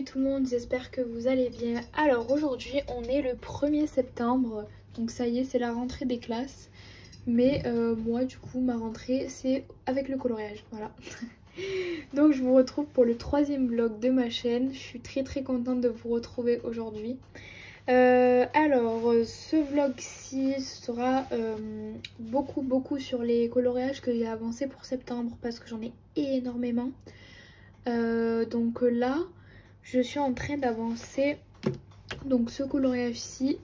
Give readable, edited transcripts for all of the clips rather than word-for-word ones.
Salut tout le monde, j'espère que vous allez bien. Alors aujourd'hui on est le 1er septembre, donc ça y est c'est la rentrée des classes. Mais moi du coup ma rentrée c'est avec le coloriage, voilà. Donc je vous retrouve pour le 3e vlog de ma chaîne. Je suis très contente de vous retrouver aujourd'hui. Alors ce vlog-ci sera beaucoup sur les coloriages que j'ai avancés pour septembre parce que j'en ai énormément. Donc là je suis en train d'avancer donc ce coloriage-ci,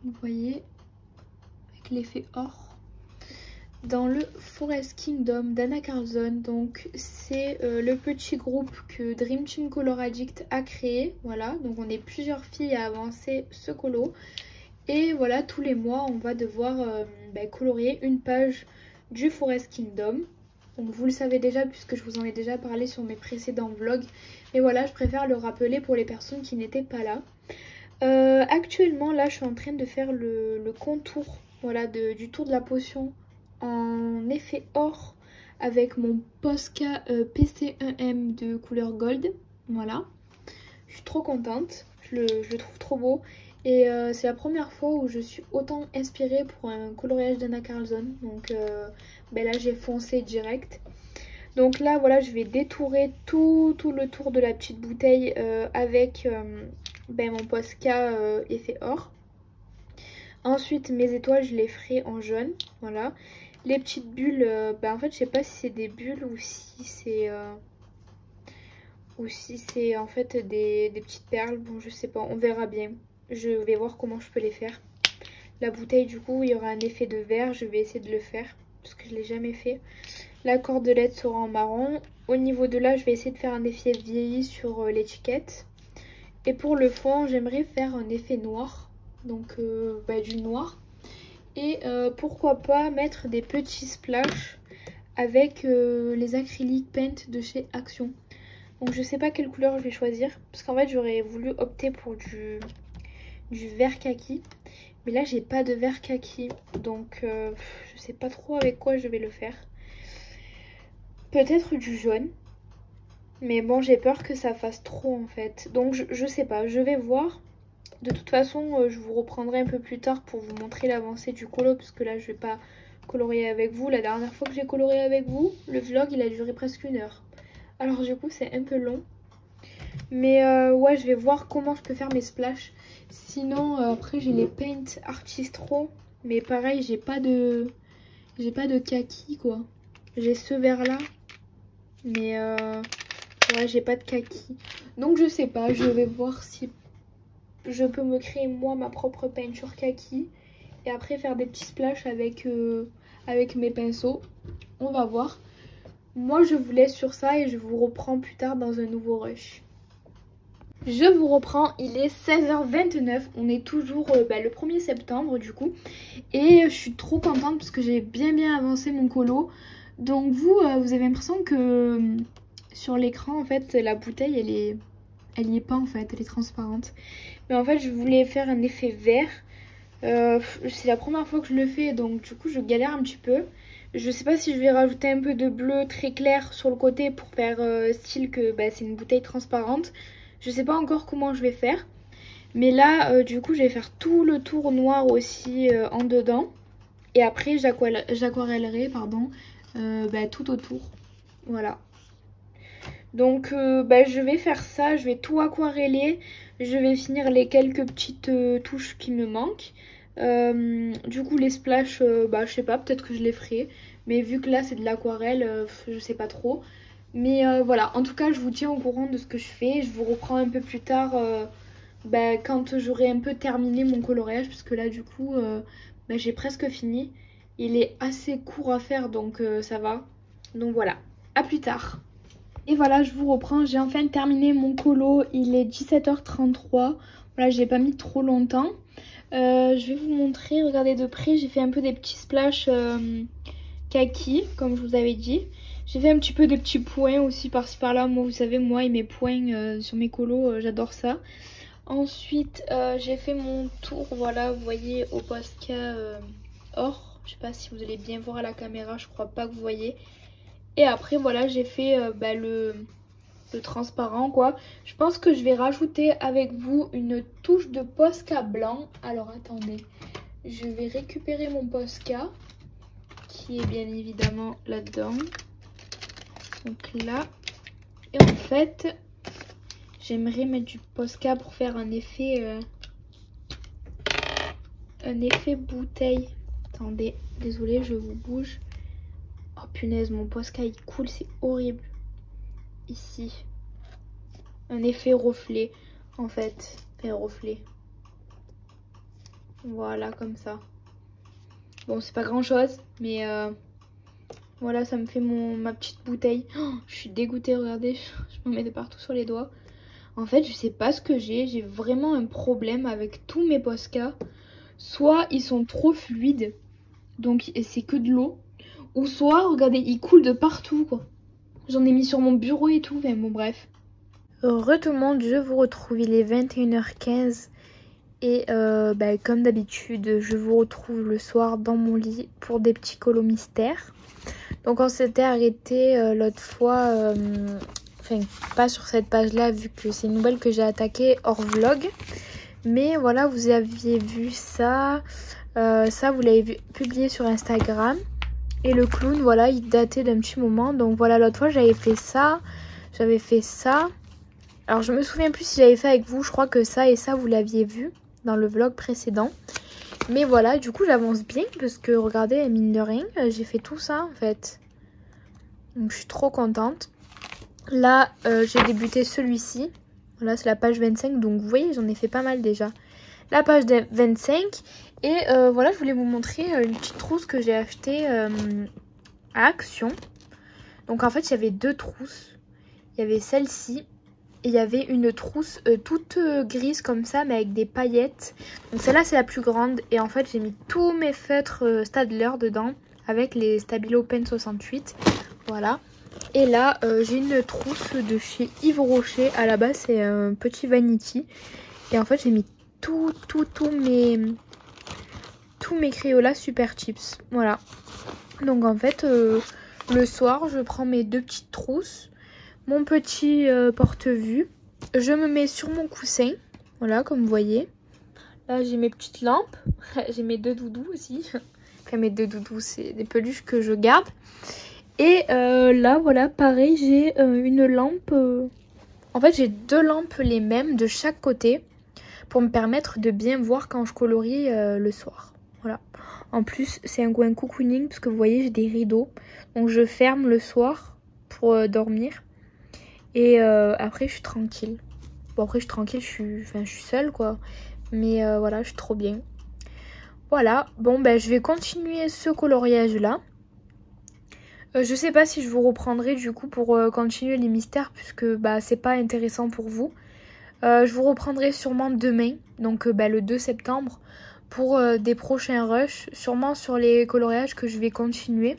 vous voyez, avec l'effet or, dans le Forest Kingdom d'Anna Carlson. Donc c'est le petit groupe que Dream Team Color Addict a créé. Voilà, donc on est plusieurs filles à avancer ce colo. Et voilà, tous les mois on va devoir colorier une page du Forest Kingdom. Donc vous le savez déjà puisque je vous en ai déjà parlé sur mes précédents vlogs. Mais voilà, je préfère le rappeler pour les personnes qui n'étaient pas là. Actuellement là je suis en train de faire le contour, voilà, du tour de la potion en effet or avec mon Posca PC1M de couleur gold. Voilà, je suis trop contente, je le trouve trop beau. Et c'est la première fois où je suis autant inspirée pour un coloriage d'Anna Carlson. Donc là j'ai foncé direct. Donc là voilà, je vais détourer tout le tour de la petite bouteille avec mon Posca effet or. Ensuite mes étoiles je les ferai en jaune, voilà. Les petites bulles, en fait je sais pas si c'est des bulles ou si c'est en fait des petites perles. Bon je sais pas, on verra bien. Je vais voir comment je peux les faire. La bouteille du coup il y aura un effet de vert, je vais essayer de le faire parce que je l'ai jamais fait. La cordelette sera en marron. Au niveau de là je vais essayer de faire un effet vieilli sur l'étiquette. Et pour le fond j'aimerais faire un effet noir, donc du noir. Et pourquoi pas mettre des petits splashs avec les acryliques paint de chez Action. Donc je sais pas quelle couleur je vais choisir parce qu'en fait j'aurais voulu opter pour du vert kaki, mais là j'ai pas de vert kaki, donc je sais pas trop avec quoi je vais le faire. Peut-être du jaune, mais bon j'ai peur que ça fasse trop en fait, donc je sais pas, je vais voir. De toute façon je vous reprendrai un peu plus tard pour vous montrer l'avancée du colo, parce que là je vais pas colorier avec vous. La dernière fois que j'ai colorié avec vous, le vlog il a duré presque 1 heure, alors du coup c'est un peu long. Mais ouais, je vais voir comment je peux faire mes splashs. Sinon après j'ai les Paint Artistro, mais pareil j'ai pas de kaki quoi. J'ai ce vert là, mais ouais j'ai pas de kaki. Donc je sais pas, je vais voir si je peux me créer moi ma propre peinture kaki et après faire des petits splashs avec mes pinceaux. On va voir. Moi je vous laisse sur ça et je vous reprends plus tard dans un nouveau rush. Je vous reprends, il est 16h29, on est toujours le 1er septembre du coup. Et je suis trop contente parce que j'ai bien avancé mon colo. Donc vous avez l'impression que sur l'écran en fait la bouteille elle y est pas en fait, elle est transparente. Mais en fait je voulais faire un effet vert. C'est la première fois que je le fais, donc du coup je galère un petit peu. Je sais pas si je vais rajouter un peu de bleu très clair sur le côté pour faire style que c'est une bouteille transparente. Je sais pas encore comment je vais faire. Mais là du coup je vais faire tout le tour noir aussi en dedans. Et après j'aquarellerai tout autour. Voilà. Donc je vais faire ça, je vais tout aquareller. Je vais finir les quelques petites touches qui me manquent. Du coup les splashs, je sais pas, peut-être que je les ferai. Mais vu que là c'est de l'aquarelle, je sais pas trop. Mais voilà, en tout cas je vous tiens au courant de ce que je fais. Je vous reprends un peu plus tard quand j'aurai un peu terminé mon coloriage. Parce que là du coup j'ai presque fini. Il est assez court à faire, donc ça va. Donc voilà, à plus tard. Et voilà, je vous reprends, j'ai enfin terminé mon colo. Il est 17h33. Voilà, j'ai pas mis trop longtemps. Je vais vous montrer, regardez de près, j'ai fait un peu des petits splashs kaki, comme je vous avais dit. J'ai fait un petit peu des petits points aussi par-ci par-là. Moi, vous savez, moi et mes points sur mes colos, j'adore ça. Ensuite, j'ai fait mon tour, voilà, vous voyez, au Posca or. Je sais pas si vous allez bien voir à la caméra, je crois pas que vous voyez. Et après, voilà, j'ai fait le transparent quoi. Je pense que je vais rajouter avec vous une touche de Posca blanc. Alors attendez, je vais récupérer mon Posca qui est bien évidemment là-dedans. Donc là, et en fait, j'aimerais mettre du Posca pour faire un effet bouteille. Attendez, désolée, je vous bouge. Oh punaise, mon Posca il coule, c'est horrible. Ici. Un effet reflet, en fait. Enfin, reflet. Voilà, comme ça. Bon, c'est pas grand chose, mais voilà, ça me fait ma petite bouteille. Oh, je suis dégoûtée, regardez, je me mets de partout sur les doigts. En fait, je sais pas ce que j'ai vraiment un problème avec tous mes Posca. Soit ils sont trop fluides, donc c'est que de l'eau. Ou soit, regardez, ils coulent de partout, quoi. J'en ai mis sur mon bureau et tout, mais bon, bref. Re tout le monde, je vous retrouve, il est 21h15. Et comme d'habitude, je vous retrouve le soir dans mon lit pour des petits colos mystères. Donc on s'était arrêté l'autre fois, enfin pas sur cette page-là vu que c'est une nouvelle que j'ai attaquée hors vlog. Mais voilà, vous aviez vu ça, ça vous l'avez publié sur Instagram. Et le clown, voilà, il datait d'un petit moment. Donc voilà, l'autre fois j'avais fait ça, Alors je me souviens plus si j'avais fait avec vous, je crois que ça et ça vous l'aviez vu dans le vlog précédent. Mais voilà, du coup j'avance bien parce que regardez, mine de rien, j'ai fait tout ça en fait. Donc je suis trop contente. Là, j'ai débuté celui-ci. Voilà, c'est la page 25, donc vous voyez, j'en ai fait pas mal déjà. La page 25. Et voilà, je voulais vous montrer une petite trousse que j'ai achetée à Action. Donc en fait, il y avait deux trousses. Il y avait celle-ci. Et il y avait une trousse toute grise comme ça, mais avec des paillettes. Donc celle-là, c'est la plus grande. Et en fait, j'ai mis tous mes feutres Staedtler dedans, avec les Stabilo Pen 68. Voilà. Et là, j'ai une trousse de chez Yves Rocher. À la base, c'est un petit vanity. Et en fait, j'ai mis tous mes Crayolas Super Chips. Voilà. Donc en fait, le soir, je prends mes deux petites trousses. Mon petit porte-vue. Je me mets sur mon coussin. Voilà, comme vous voyez. Là, j'ai mes petites lampes. J'ai mes deux doudous aussi. Enfin, mes deux doudous, c'est des peluches que je garde. Et là, voilà, pareil, j'ai une lampe. En fait, j'ai deux lampes les mêmes de chaque côté. Pour me permettre de bien voir quand je colorie le soir. Voilà. En plus, c'est un coin cocooning. Parce que vous voyez, j'ai des rideaux. Donc, je ferme le soir pour dormir. Et après, je suis tranquille. Bon, après, je suis tranquille, je suis seule, quoi. Mais voilà, je suis trop bien. Voilà. Bon, ben, je vais continuer ce coloriage-là. Je sais pas si je vous reprendrai, du coup, pour continuer les mystères. Puisque, bah, c'est pas intéressant pour vous. Je vous reprendrai sûrement demain. Donc, le 2 septembre. Pour des prochains rushs. Sûrement sur les coloriages que je vais continuer.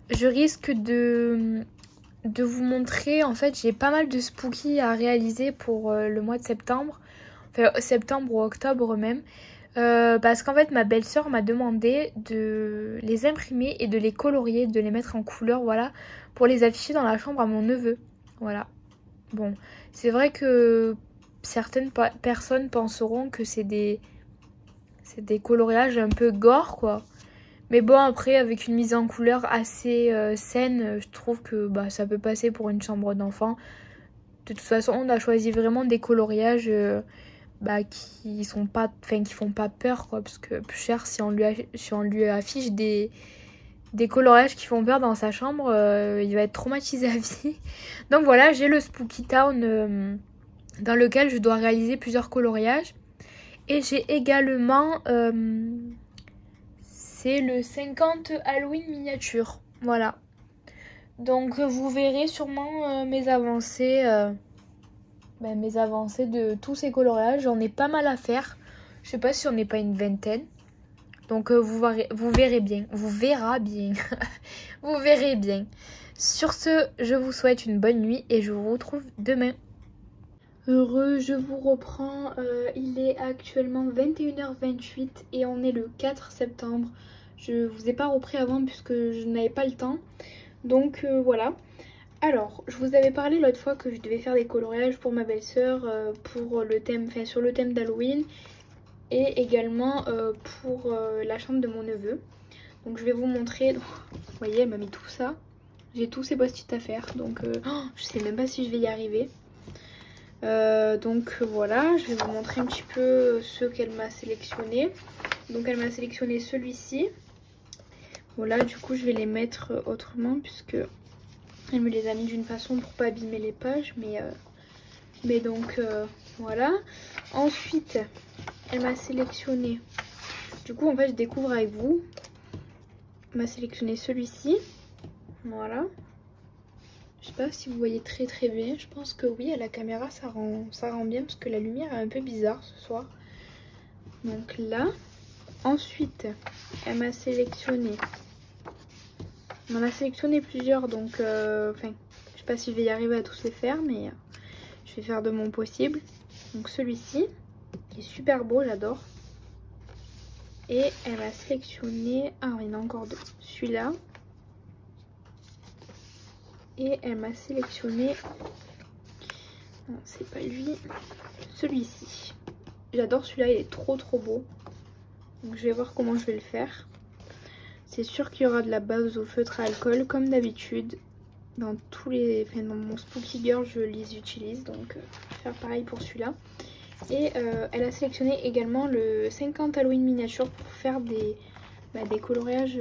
Je risque de vous montrer, en fait, j'ai pas mal de spooky à réaliser pour le mois de septembre. Enfin, septembre ou octobre même. Parce qu'en fait, ma belle-sœur m'a demandé de les imprimer et de les colorier, de les mettre en couleur, voilà, pour les afficher dans la chambre à mon neveu. Voilà. Bon, c'est vrai que certaines personnes penseront que c'est des coloriages un peu gore, quoi. Mais bon, après, avec une mise en couleur assez saine, je trouve que bah, ça peut passer pour une chambre d'enfant. De toute façon, on a choisi vraiment des coloriages qui sont pas, enfin, qui font pas peur, quoi. Parce que plus cher, si on lui affiche des coloriages qui font peur dans sa chambre, il va être traumatisé à vie. Donc voilà, j'ai le Spooky Town dans lequel je dois réaliser plusieurs coloriages. Et j'ai également... c'est le 50 Halloween miniature. Voilà. Donc vous verrez sûrement mes avancées de tous ces coloriages. J'en ai pas mal à faire. Je sais pas si on n'est pas une vingtaine. Donc vous verrez bien. Vous verrez bien. Vous verrez bien. Sur ce, je vous souhaite une bonne nuit et je vous retrouve demain. Heureux, je vous reprends. Il est actuellement 21h28 et on est le 4 septembre. Je vous ai pas repris avant puisque je n'avais pas le temps. Donc voilà. Alors, je vous avais parlé l'autre fois que je devais faire des coloriages pour ma belle-sœur, pour le thème, enfin sur le thème d'Halloween et également pour la chambre de mon neveu. Donc je vais vous montrer. Vous voyez, elle m'a mis tout ça. J'ai tous ces post-it à faire, donc je sais même pas si je vais y arriver. Donc voilà, je vais vous montrer un petit peu ceux qu'elle m'a sélectionnés. Donc elle m'a sélectionné celui-ci. Voilà, du coup je vais les mettre autrement puisque elle me les a mis d'une façon pour pas abîmer les pages. Mais donc voilà. Ensuite, elle m'a sélectionné. Du coup en fait je découvre avec vous. Elle m'a sélectionné celui-ci. Voilà. Je sais pas si vous voyez très bien. Je pense que oui, à la caméra ça rend bien parce que la lumière est un peu bizarre ce soir. Donc là. Ensuite, elle m'a sélectionné. On en a sélectionné plusieurs, donc enfin, je sais pas si je vais y arriver à tous les faire, mais je vais faire de mon possible. Donc celui-ci, qui est super beau, j'adore. Et elle m'a sélectionné, ah il y en a encore deux, celui-là. Et elle m'a sélectionné, non c'est pas lui, celui-ci. J'adore celui-là, il est trop beau. Donc je vais voir comment je vais le faire. C'est sûr qu'il y aura de la base au feutre à alcool comme d'habitude. Dans tous les, enfin, dans mon Spooky Girl je les utilise, donc je vais faire pareil pour celui-là. Et elle a sélectionné également le 50 Halloween miniature pour faire des coloriages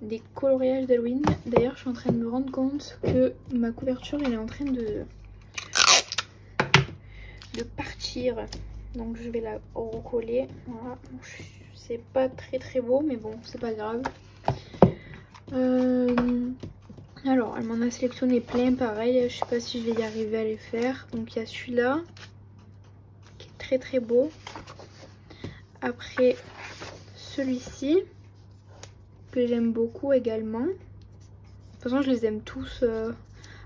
d'Halloween. D'ailleurs je suis en train de me rendre compte que ma couverture elle est en train de partir. Donc je vais la recoller. Voilà. C'est pas très beau, mais bon, c'est pas grave. Alors, elle m'en a sélectionné plein, pareil. Je sais pas si je vais y arriver à les faire. Donc il y a celui-là qui est très beau. Après, celui-ci que j'aime beaucoup également. De toute façon, je les aime tous.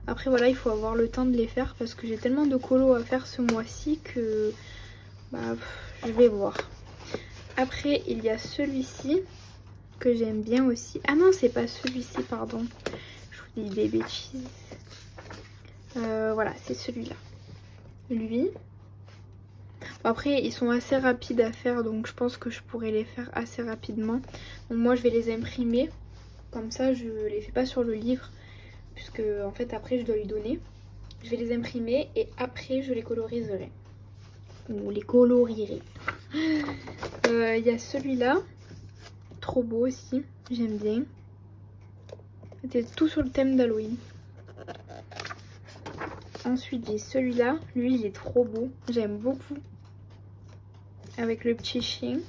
Après, voilà, il faut avoir le temps de les faire parce que j'ai tellement de colos à faire ce mois-ci que je vais voir. Après, il y a celui-ci que j'aime bien aussi. Ah non, c'est pas celui-ci, pardon. Je vous dis des bêtises. Voilà, c'est celui-là. Lui. Bon, après, ils sont assez rapides à faire, donc je pense que je pourrais les faire assez rapidement. Donc moi, je vais les imprimer. Comme ça, je les fais pas sur le livre, puisque en fait, après, je dois lui donner. Je vais les imprimer et après, je les coloriserai. Ou les colorierai. Il y a celui-là. Trop beau aussi. J'aime bien. C'était tout sur le thème d'Halloween. Ensuite, j'ai celui-là. Lui, il est trop beau. J'aime beaucoup. Avec le petit chien.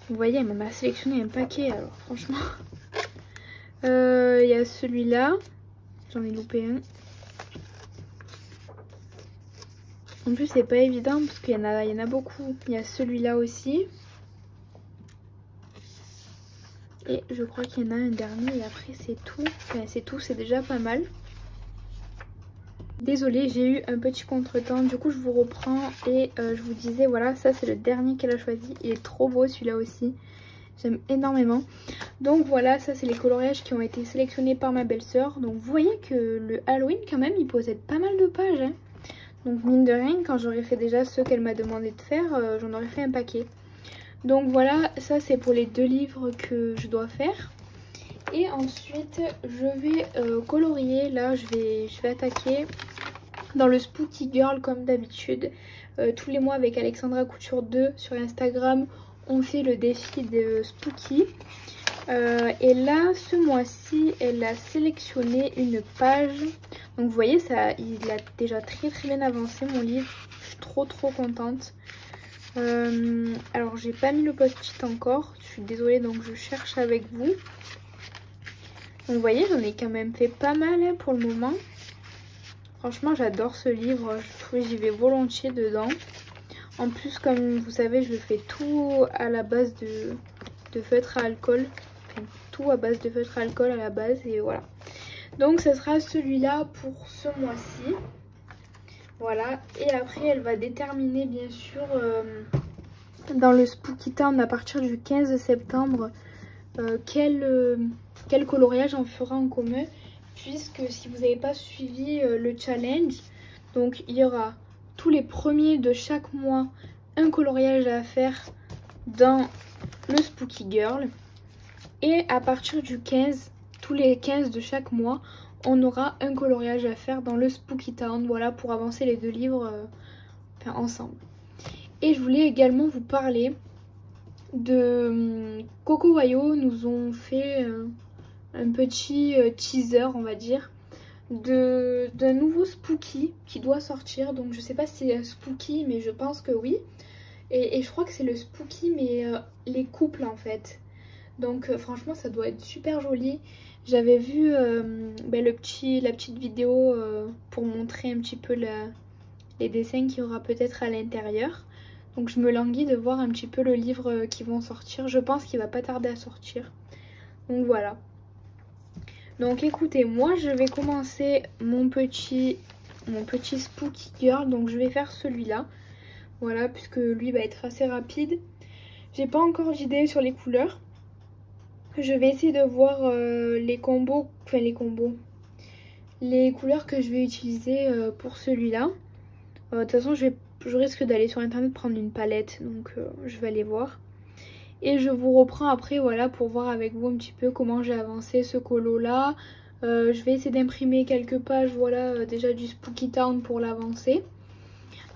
Vous voyez, elle m'a sélectionné un paquet. Alors, franchement. Il y a celui-là. J'en ai loupé un. En plus, c'est pas évident parce qu'il y en a beaucoup. Il y a celui-là aussi. Et je crois qu'il y en a un dernier et après c'est tout. Enfin, c'est tout, c'est déjà pas mal. Désolée, j'ai eu un petit contretemps. Du coup, je vous reprends et je vous disais, voilà, ça c'est le dernier qu'elle a choisi. Il est trop beau celui-là aussi. J'aime énormément. Donc voilà, ça c'est les coloriages qui ont été sélectionnés par ma belle-sœur. Donc vous voyez que le Halloween quand même, il possède pas mal de pages. Hein. Donc mine de rien, quand j'aurais fait déjà ceux qu'elle m'a demandé de faire, j'en aurais fait un paquet. Donc voilà, ça c'est pour les 2 livres que je dois faire. Et ensuite, je vais colorier. Là, je vais attaquer dans le Spooky Girl comme d'habitude. Tous les mois avec Alexandra Couture 2 sur Instagram, on fait le défi de Spooky. Et là, ce mois-ci, elle a sélectionné une page. Donc vous voyez, ça, il a déjà très bien avancé mon livre. Je suis trop contente. Alors j'ai pas mis le post-it encore, je suis désolée, donc je cherche avec vous. Donc vous voyez, j'en ai quand même fait pas mal hein, pour le moment. Franchement, j'adore ce livre, je trouve que j'y vais volontiers dedans. En plus, comme vous savez, je fais tout à la base de feutre à alcool. Enfin, tout à base de feutre à alcool à la base et voilà. Donc ce sera celui-là pour ce mois-ci. Voilà, et après elle va déterminer bien sûr dans le Spooky Town à partir du 15 septembre quel coloriage on fera en commun. puisque si vous n'avez pas suivi le challenge, donc il y aura tous les premiers de chaque mois un coloriage à faire dans le Spooky Girl. Et à partir du 15, tous les 15 de chaque mois, on aura un coloriage à faire dans le Spooky Town. Voilà, pour avancer les deux livres ensemble. Et je voulais également vous parler de Coco Wayo. Nous ont fait un petit teaser, on va dire, d'un nouveau Spooky qui doit sortir. Donc je sais pas si c'est un Spooky, mais je pense que oui. Et je crois que c'est le Spooky, mais les couples en fait. Donc franchement ça doit être super joli. J'avais vu la petite vidéo pour montrer un petit peu les dessins qu'il y aura peut-être à l'intérieur. Donc je me languis de voir un petit peu le livre qui vont sortir. Je pense qu'il va pas tarder à sortir. Donc voilà. Donc écoutez, moi je vais commencer mon petit Spooky Girl. Donc je vais faire celui-là. Voilà, puisque lui va être assez rapide. J'ai pas encore d'idée sur les couleurs. Je vais essayer de voir les combos. Les couleurs que je vais utiliser pour celui-là. De toute façon, je risque d'aller sur internet prendre une palette. Donc je vais aller voir. Et je vous reprends après, voilà, pour voir avec vous un petit peu comment j'ai avancé ce colo-là. Je vais essayer d'imprimer quelques pages, voilà, déjà du Spooky Town pour l'avancer.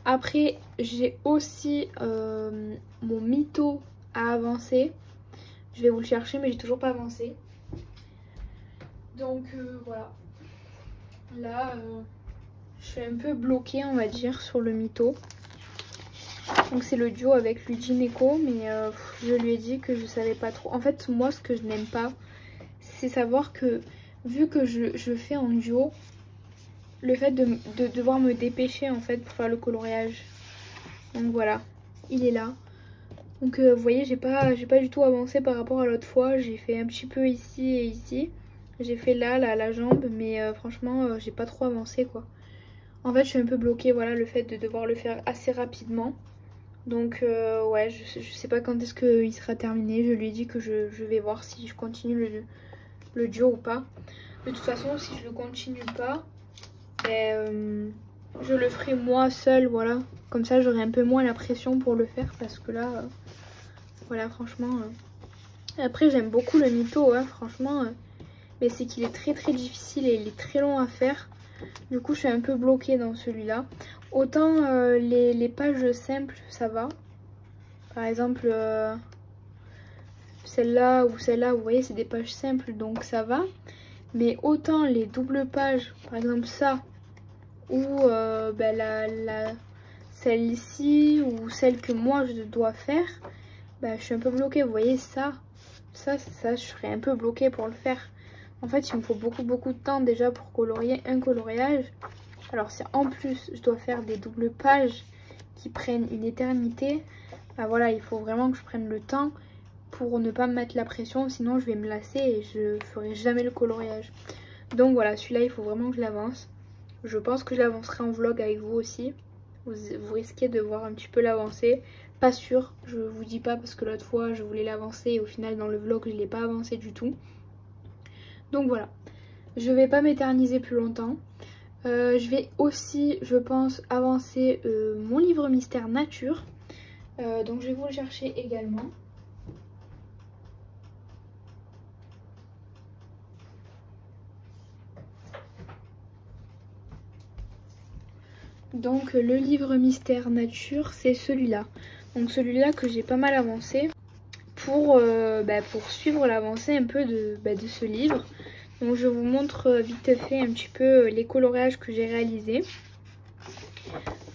Après, j'ai aussi mon mytho à avancer. Je vais vous le chercher, mais j'ai toujours pas avancé. Donc voilà. Là, je suis un peu bloquée, on va dire, sur le mytho. Donc c'est le duo avec Luigi Neko, mais je lui ai dit que je savais pas trop. En fait, moi, ce que je n'aime pas, c'est savoir que, vu que je fais en duo, le fait de devoir me dépêcher, en fait, pour faire le coloriage. Donc voilà, il est là. Donc vous voyez, j'ai pas du tout avancé par rapport à l'autre fois. J'ai fait un petit peu ici et ici. J'ai fait là, la jambe, mais franchement, j'ai pas trop avancé, quoi. En fait, je suis un peu bloquée, voilà, le fait de devoir le faire assez rapidement. Donc ouais, je sais pas quand est-ce qu'il sera terminé. Je lui ai dit que je vais voir si je continue le duo ou pas. De toute façon, si je le continue pas, je le ferai moi seule, voilà. Comme ça, j'aurai un peu moins la pression pour le faire parce que là, voilà, franchement. Après, j'aime beaucoup le mytho, hein, franchement. Mais c'est qu'il est très très difficile et il est très long à faire. Du coup, je suis un peu bloquée dans celui-là. Autant les pages simples, ça va. Par exemple, celle-là ou celle-là, vous voyez, c'est des pages simples, donc ça va. Mais autant les doubles pages, par exemple ça, ou celle-ci, ou celle que moi je dois faire, je suis un peu bloquée. Vous voyez, ça, je serais un peu bloquée pour le faire. En fait, il me faut beaucoup de temps déjà pour colorier un coloriage. Alors si en plus je dois faire des doubles pages qui prennent une éternité, voilà, il faut vraiment que je prenne le temps pour ne pas me mettre la pression, sinon je vais me lasser et je ferai jamais le coloriage. Donc voilà, celui-là il faut vraiment que je l'avance. Je pense que je l'avancerai en vlog avec vous aussi. Vous risquez de voir un petit peu l'avancée. Pas sûr, je vous dis pas parce que l'autre fois je voulais l'avancer et au final dans le vlog je l'ai pas avancé du tout. Donc voilà, je vais pas m'éterniser plus longtemps. Je vais aussi, je pense, avancer mon livre mystère nature. Donc je vais vous le chercher également. Donc le livre mystère nature, c'est celui-là. Donc celui-là que j'ai pas mal avancé pour suivre l'avancée un peu de ce livre. Donc je vous montre vite fait un petit peu les coloriages que j'ai réalisés.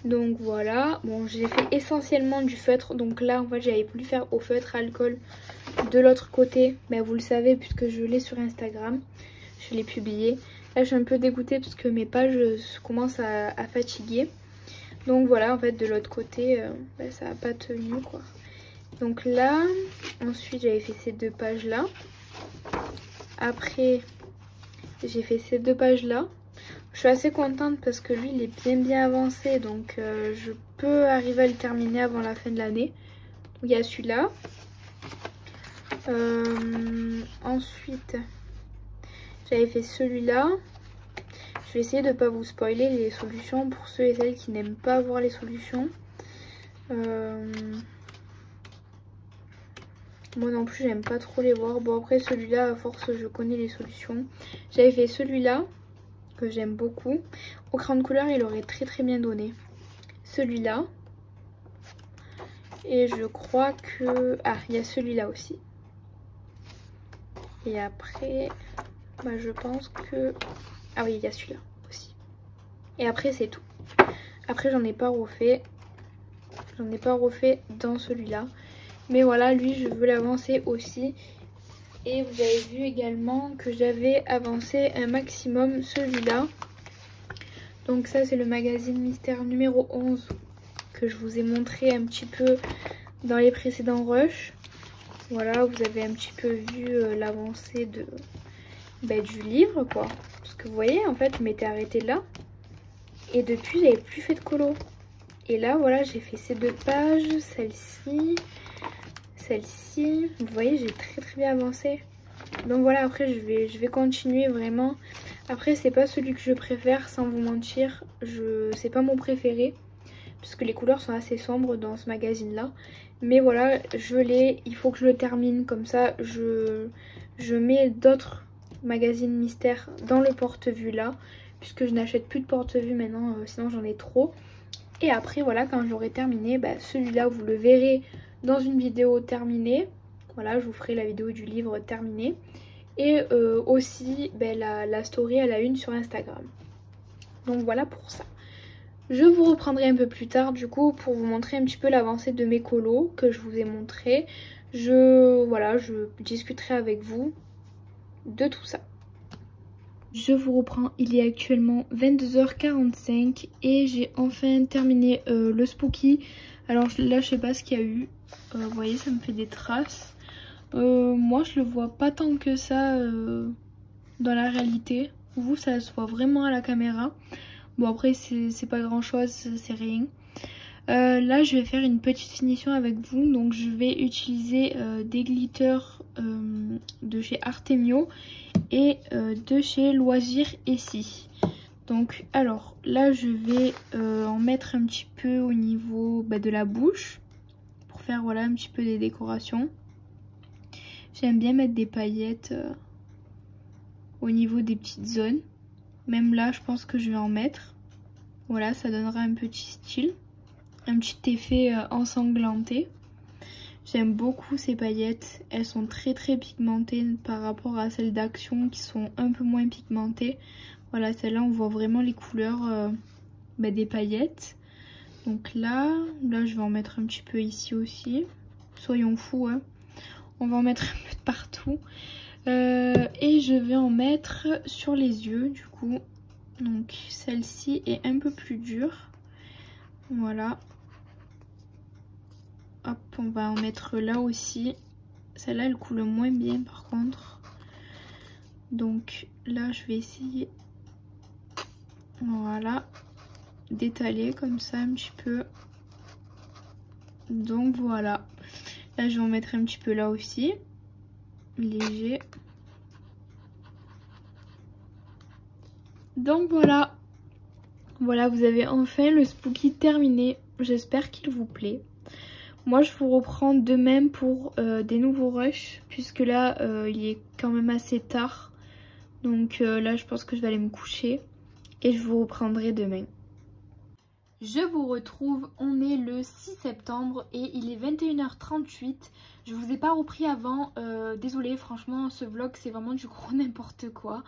Donc voilà, bon j'ai fait essentiellement du feutre. Donc là en fait j'avais voulu faire au feutre alcool de l'autre côté. Vous le savez puisque je l'ai sur Instagram. Je l'ai publié. Là je suis un peu dégoûtée parce que mes pages commencent à fatiguer. Donc voilà, en fait de l'autre côté ça n'a pas tenu quoi. Donc là, ensuite j'avais fait ces deux pages là. Après j'ai fait ces deux pages là. Je suis assez contente parce que lui il est bien avancé. Donc je peux arriver à le terminer avant la fin de l'année. Il y a celui-là. Ensuite j'avais fait celui-là. Je vais essayer de ne pas vous spoiler les solutions pour ceux et celles qui n'aiment pas voir les solutions. Moi non plus j'aime pas trop les voir. Bon après celui-là à force je connais les solutions. J'avais fait celui-là que j'aime beaucoup. Au crayon de couleur il aurait très bien donné. Celui-là. Et je crois que... Ah il y a celui-là aussi. Et après bah, je pense que... Ah oui il y a celui-là aussi. Et après c'est tout. Après j'en ai pas refait. J'en ai pas refait dans celui-là. Mais voilà, lui, je veux l'avancer aussi. Et vous avez vu également que j'avais avancé un maximum celui-là. Donc ça, c'est le magazine Mystère numéro 11 que je vous ai montré un petit peu dans les précédents rushs. Voilà, vous avez un petit peu vu l'avancée du livre, quoi. Parce que vous voyez, en fait, je m'étais arrêtée là. Et depuis, j'avais plus fait de colo. Et là, voilà, j'ai fait ces 2 pages, celle-ci... Celle-ci, vous voyez j'ai très bien avancé. Donc voilà, après je vais continuer vraiment. Après c'est pas celui que je préfère sans vous mentir. C'est pas mon préféré. Puisque les couleurs sont assez sombres dans ce magazine là. Mais voilà, je l'ai, il faut que je le termine. Comme ça je mets d'autres magazines mystères dans le porte-vue là. Puisque je n'achète plus de porte-vue maintenant, sinon j'en ai trop. Et après voilà, quand j'aurai terminé, bah, celui-là vous le verrez dans une vidéo terminée. Voilà, je vous ferai la vidéo du livre terminée. Et aussi la story à la une sur Instagram. Donc voilà pour ça. Je vous reprendrai un peu plus tard du coup pour vous montrer un petit peu l'avancée de mes colos que je vous ai montré. Voilà, je discuterai avec vous de tout ça. Je vous reprends, il est actuellement 22h45 et j'ai enfin terminé le spooky. Alors là je sais pas ce qu'il y a eu, vous voyez ça me fait des traces. Moi je le vois pas tant que ça dans la réalité. Vous ça se voit vraiment à la caméra. Bon après c'est pas grand chose, c'est rien. Là je vais faire une petite finition avec vous. Donc je vais utiliser des glitters de chez Artemio et de chez Loisirs Essie. Donc alors là je vais en mettre un petit peu au niveau de la bouche pour faire voilà un petit peu des décorations. J'aime bien mettre des paillettes au niveau des petites zones. Même là je pense que je vais en mettre. Voilà, ça donnera un petit style, un petit effet ensanglanté. J'aime beaucoup ces paillettes, elles sont très pigmentées par rapport à celles d'Action qui sont un peu moins pigmentées. Voilà, celle-là on voit vraiment les couleurs des paillettes. Donc là je vais en mettre un petit peu ici aussi. Soyons fous, hein. On va en mettre un peu de partout. Et je vais en mettre sur les yeux du coup. Donc celle-ci est un peu plus dure. Voilà. Hop, on va en mettre là aussi. Celle-là, elle coule moins bien par contre. Donc là, je vais essayer, voilà, d'étaler comme ça un petit peu. Donc voilà. Là, je vais en mettre un petit peu là aussi. Léger. Donc voilà. Voilà, vous avez enfin le spooky terminé. J'espère qu'il vous plaît. Moi je vous reprends demain pour des nouveaux rushs, puisque là il est quand même assez tard. Donc là je pense que je vais aller me coucher et je vous reprendrai demain. Je vous retrouve, on est le 6 septembre et il est 21h38. Je vous ai pas repris avant, désolée franchement ce vlog c'est vraiment du gros n'importe quoi.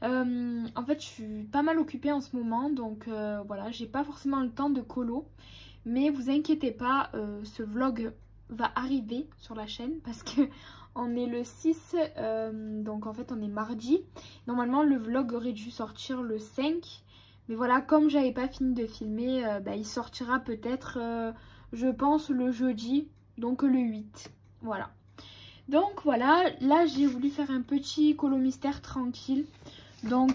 En fait je suis pas mal occupée en ce moment, donc voilà, j'ai pas forcément le temps de colo. Mais vous inquiétez pas, ce vlog va arriver sur la chaîne parce que on est le 6, donc en fait on est mardi. Normalement le vlog aurait dû sortir le 5. Mais voilà, comme j'avais pas fini de filmer, il sortira peut-être, je pense, le jeudi, donc le 8. Voilà. Donc voilà, là j'ai voulu faire un petit colo mystère tranquille. Donc,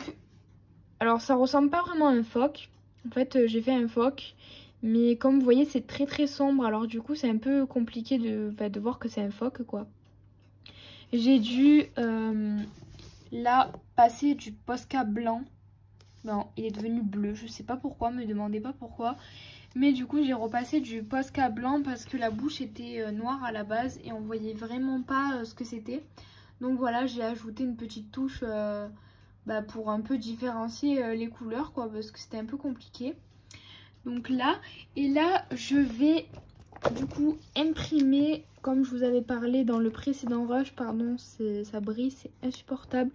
alors ça ressemble pas vraiment à un phoque. En fait, j'ai fait un phoque. Mais comme vous voyez, c'est très sombre. Alors du coup, c'est un peu compliqué de voir que c'est un phoque, quoi. J'ai dû, là, passer du Posca blanc Non, il est devenu bleu. Je sais pas pourquoi, me demandez pas pourquoi. Mais du coup, j'ai repassé du Posca blanc parce que la bouche était noire à la base et on voyait vraiment pas ce que c'était. Donc voilà, j'ai ajouté une petite touche pour un peu différencier les couleurs, quoi, parce que c'était un peu compliqué. Donc là, et là, je vais du coup imprimer, comme je vous avais parlé dans le précédent rush, pardon, ça brille, c'est insupportable.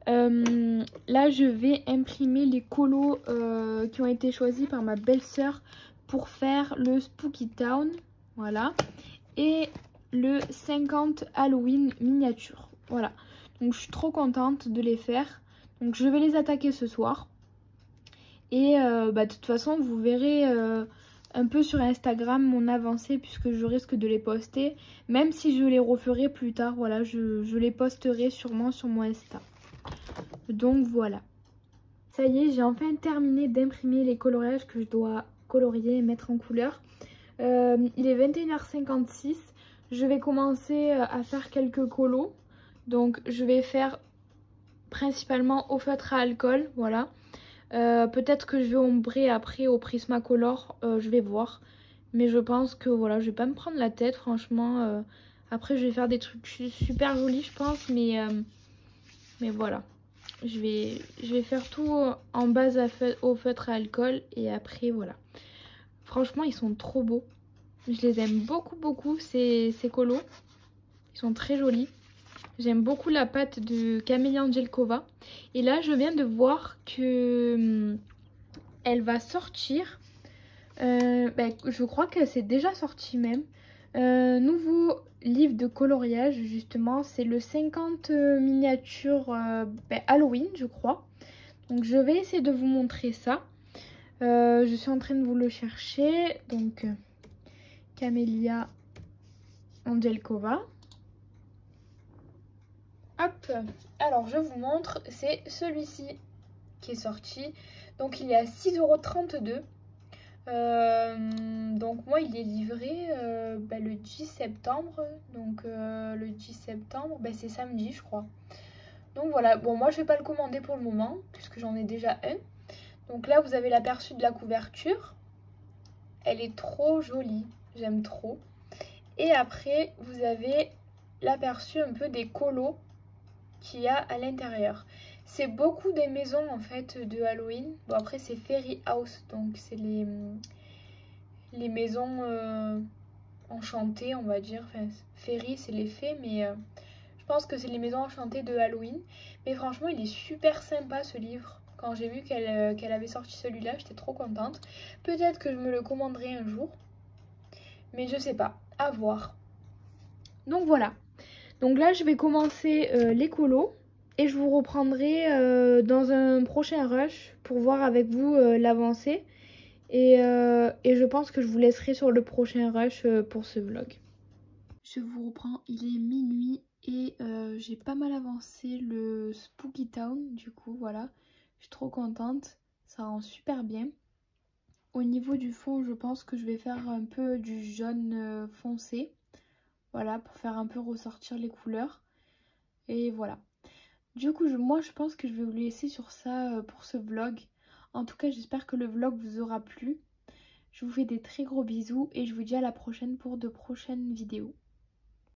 Là, je vais imprimer les colos qui ont été choisis par ma belle-sœur pour faire le Spooky Town, voilà, et le 50 Halloween miniature, voilà. Donc, je suis trop contente de les faire. Donc, je vais les attaquer ce soir. Et de toute façon, vous verrez un peu sur Instagram mon avancée puisque je risque de les poster. Même si je les referai plus tard, voilà, je les posterai sûrement sur mon Insta. Donc voilà. Ça y est, j'ai enfin terminé d'imprimer les coloriages que je dois colorier et mettre en couleur. Il est 21h56. Je vais commencer à faire quelques colos. Donc je vais faire principalement au feutre à alcool, voilà. Peut-être que je vais ombrer après au Prismacolor, je vais voir. Mais je pense que voilà, je vais pas me prendre la tête, franchement. Après, je vais faire des trucs super jolis, je pense, mais voilà. Je vais faire tout en base au feutre à alcool et après, voilà. Franchement, ils sont trop beaux. Je les aime beaucoup, beaucoup, ces colos. Ils sont très jolis. J'aime beaucoup la pâte de Camélia Angelkova. Et là, je viens de voir que elle va sortir. Je crois que c'est déjà sorti même. Nouveau livre de coloriage, justement. C'est le 50 miniatures Halloween, je crois. Donc, je vais essayer de vous montrer ça. Je suis en train de vous le chercher. Donc, Camélia Angelkova. Hop, alors je vous montre, c'est celui-ci qui est sorti. Donc il est à 6,32 €. Donc moi il est livré le 10 septembre. Donc le 10 septembre, c'est samedi je crois. Donc voilà, bon moi je vais pas le commander pour le moment puisque j'en ai déjà un. Donc là vous avez l'aperçu de la couverture. Elle est trop jolie, j'aime trop. Et après vous avez l'aperçu un peu des colos qu'il y a à l'intérieur. C'est beaucoup des maisons en fait de Halloween. Bon après c'est Fairy House, donc c'est les maisons enchantées on va dire. Enfin Fairy c'est les fées mais je pense que c'est les maisons enchantées de Halloween. Mais franchement il est super sympa ce livre. Quand j'ai vu qu'elle avait sorti celui-là j'étais trop contente. Peut-être que je me le commanderai un jour. Mais je sais pas, à voir. Donc voilà. Donc là, je vais commencer les colos et je vous reprendrai dans un prochain rush pour voir avec vous l'avancée. Et je pense que je vous laisserai sur le prochain rush pour ce vlog. Je vous reprends, il est minuit et j'ai pas mal avancé le Spooky Town. Du coup, voilà, je suis trop contente. Ça rend super bien. Au niveau du fond, je pense que je vais faire un peu du jaune foncé. Voilà, pour faire un peu ressortir les couleurs. Et voilà. Du coup, moi, je pense que je vais vous laisser sur ça pour ce vlog. En tout cas, j'espère que le vlog vous aura plu. Je vous fais des très gros bisous et je vous dis à la prochaine pour de prochaines vidéos.